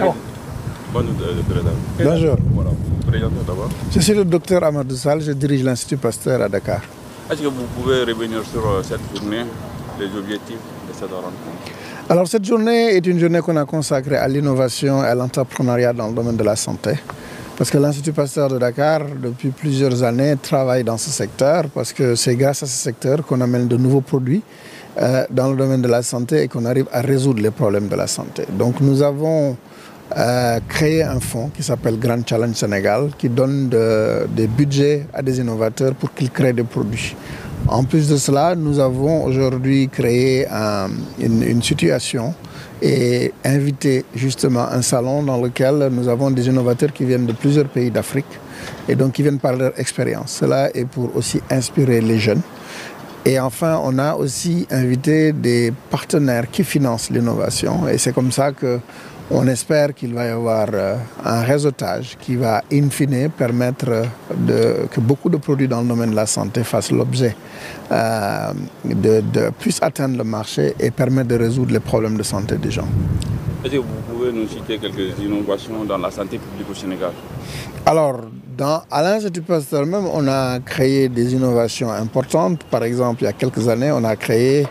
Bonjour, président. Bonjour. Voilà, vous présentez d'abord. Je suis le docteur Amadou Sall, je dirige l'Institut Pasteur à Dakar. Est-ce que vous pouvez revenir sur cette journée, les objectifs de cette rencontre? Alors cette journée est une journée qu'on a consacrée à l'innovation et à l'entrepreneuriat dans le domaine de la santé. Parce que l'Institut Pasteur de Dakar, depuis plusieurs années, travaille dans ce secteur, parce que c'est grâce à ce secteur qu'on amène de nouveaux produits dans le domaine de la santé et qu'on arrive à résoudre les problèmes de la santé. Donc nous avons créé un fonds qui s'appelle Grand Challenge Sénégal, qui donne des budgets à des innovateurs pour qu'ils créent des produits. En plus de cela, nous avons aujourd'hui créé une situation et invité justement un salon dans lequel nous avons des innovateurs qui viennent de plusieurs pays d'Afrique et donc qui viennent par leur expérience. Cela est pour aussi inspirer les jeunes. Et enfin, on a aussi invité des partenaires qui financent l'innovation et c'est comme ça qu'on espère qu'il va y avoir un réseautage qui va in fine permettre que beaucoup de produits dans le domaine de la santé fassent l'objet puissent atteindre le marché et permettre de résoudre les problèmes de santé des gens. Est-ce que vous pouvez nous citer quelques innovations dans la santé publique au Sénégal? Alors, à l'Institut Pasteur même, on a créé des innovations importantes. Par exemple, il y a quelques années, on a créé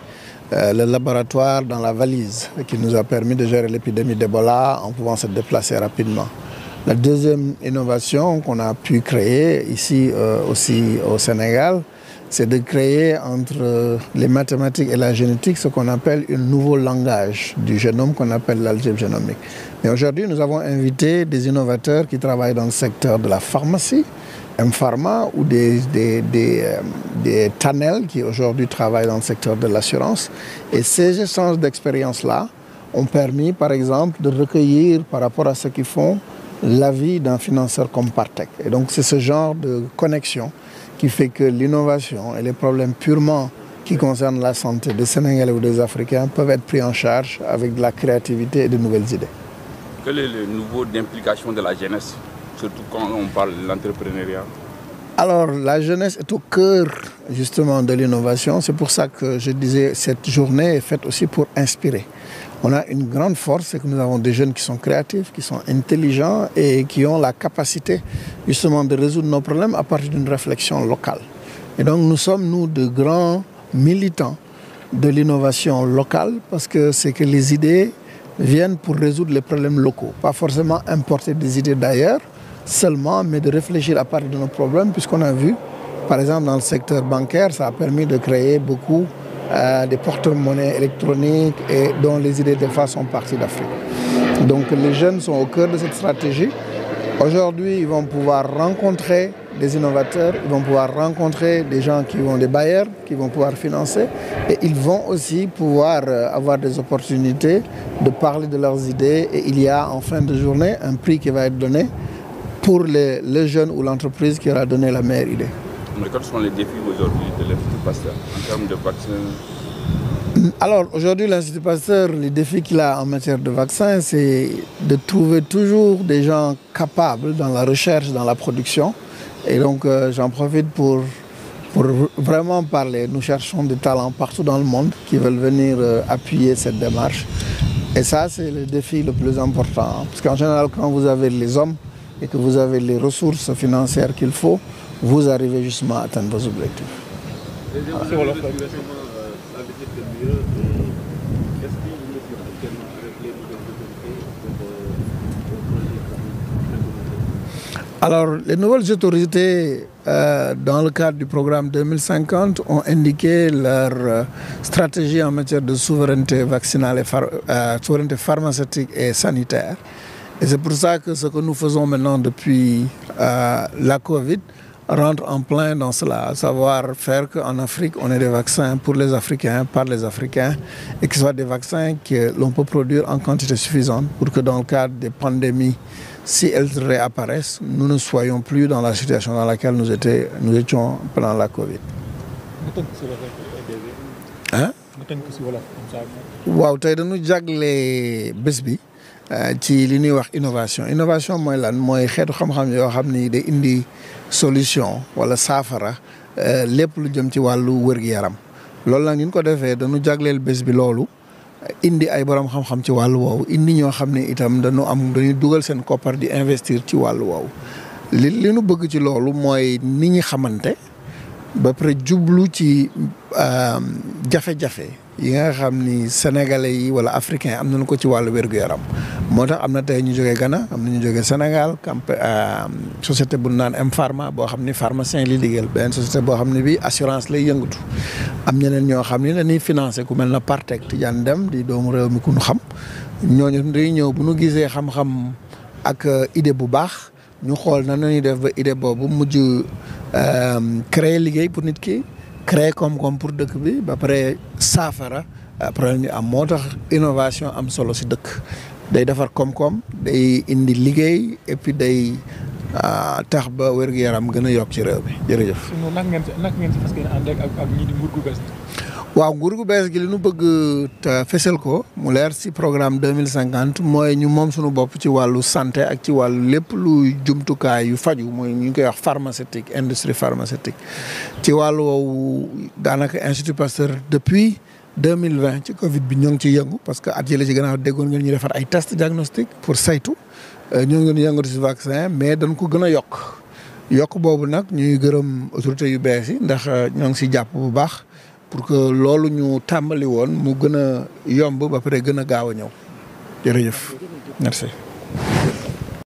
le laboratoire dans la valise qui nous a permis de gérer l'épidémie d'Ebola en pouvant se déplacer rapidement. La deuxième innovation qu'on a pu créer ici aussi au Sénégal, c'est de créer entre les mathématiques et la génétique ce qu'on appelle un nouveau langage du génome qu'on appelle l'algèbre génomique. Mais aujourd'hui, nous avons invité des innovateurs qui travaillent dans le secteur de la pharmacie, M-Pharma, ou des TANEL qui aujourd'hui travaillent dans le secteur de l'assurance. Et ces échanges d'expériences-là ont permis, par exemple, de recueillir par rapport à ce qu'ils font l'avis d'un financeur comme Partech. Et donc c'est ce genre de connexion qui fait que l'innovation et les problèmes purement qui concernent la santé des Sénégalais ou des Africains peuvent être pris en charge avec de la créativité et de nouvelles idées. Quel est le niveau d'implication de la jeunesse, surtout quand on parle de l'entrepreneuriat? Alors, la jeunesse est au cœur justement de l'innovation. C'est pour ça que je disais cette journée est faite aussi pour inspirer. On a une grande force, c'est que nous avons des jeunes qui sont créatifs, qui sont intelligents et qui ont la capacité justement de résoudre nos problèmes à partir d'une réflexion locale. Et donc nous sommes, nous, de grands militants de l'innovation locale parce que c'est que les idées viennent pour résoudre les problèmes locaux. Pas forcément importer des idées d'ailleurs seulement, mais de réfléchir à partir de nos problèmes puisqu'on a vu, par exemple dans le secteur bancaire, ça a permis de créer beaucoup des porte-monnaies électroniques et dont les idées de face sont parties d'Afrique. Donc les jeunes sont au cœur de cette stratégie. Aujourd'hui, ils vont pouvoir rencontrer des innovateurs, ils vont pouvoir rencontrer des gens qui vont des bailleurs, qui vont pouvoir financer et ils vont aussi pouvoir avoir des opportunités de parler de leurs idées et il y a en fin de journée un prix qui va être donné pour le jeune ou l'entreprise qui aura donné la meilleure idée. Mais quels sont les défis aujourd'hui de l'Institut Pasteur en termes de vaccins? Alors aujourd'hui, l'Institut Pasteur, les défis qu'il a en matière de vaccins, c'est de trouver toujours des gens capables dans la recherche, dans la production. Et donc j'en profite pour vraiment parler. Nous cherchons des talents partout dans le monde qui veulent venir appuyer cette démarche. Et ça, c'est le défi le plus important. Parce qu'en général, quand vous avez les hommes et que vous avez les ressources financières qu'il faut, vous arrivez justement à atteindre vos objectifs. Voilà. Alors, les nouvelles autorités, dans le cadre du programme 2050, ont indiqué leur stratégie en matière de souveraineté vaccinale, et souveraineté pharmaceutique et sanitaire. Et c'est pour ça que ce que nous faisons maintenant depuis la Covid rentre en plein dans cela, à savoir faire qu'en Afrique, on ait des vaccins pour les Africains, par les Africains, et que ce soit des vaccins que l'on peut produire en quantité suffisante pour que dans le cadre des pandémies, si elles réapparaissent, nous ne soyons plus dans la situation dans laquelle nous étions pendant la Covid. Hein? Waaw, tey dañu jagle bés bi ci li ñuy wax innovation mooy lan mooy xeetu xam-xam yoo xam ni day indi solution wala saafara lépp lu jëm ci wàllu wér-gu-yaram loolu nag ñu ko defee dañu jagleel bés bi loolu indi ay borom xam-xam ci wàllu woowu indi ñoo xam ne itam dañuy dugal seen koppar di investir ci wàllu woowu li nu bëgg ci loolu mooy nit ñi xamante ba pare jublu ci jafe-jafe yi nga xam ni sénégalais yi wala africain am nañu ko ci wàllu wér-gu-yaram moo tax am na tey ñu jógee Ghana am na ñu jógee Sénégal société bu naan M-Pharma boo xam ni pharmacien li liggéeyal benn société boo xam ne bii assurance lay yëngatu am ñeneen ñoo xam ni dañuy financé ku mel na Partec Tidiane Dem di doomu réew mi ku nu xam ñooñu day ñëw bu nu gisee xam-xam ak idée bu baax ñu xool na ñuy def ba idée boobu mujj créer liggéey pour nit ki créer koom-koom pour dëkk bi ba pare saafara problème yi am moo tax innovation am solo si dëkk day defar koom-koom day indi liggéey et puis day tax ba wér-gu-yaram gën a yokk ci réew bi jërëjëf. naka ngeen si fas yéene ànd ak ñi di nguur gu bees waaw nguur gu bees gi li ñu bëgg te fesal ko mu leer si programme 2050 mooy ñu moom suñu bopp ci wàllu santé ak ci wàllu lépp lu jumtukaay yu faju mooy ñu ngi koy wax pharmaceutique industrie pharmaceutique ci wàllu woowu daanaka Institut Pasteur depuis 2020 ci Covid bi ñoo ngi ciy yëngu parce que at yële ci gannaaw déggoon ngeen ñu defar ay test diagnostic pour saytu ñoo ngi yëngatu si vaccin mais dañ ko gën a yokk boobu nag ñuy gërëm autorités yu bees yi ndax ñoo ngi si jàpp bu baax pour que loolu ñu tàmbali woon mu gën a yomb ba pare gën a gaaw a ñëw jërëjëf merci.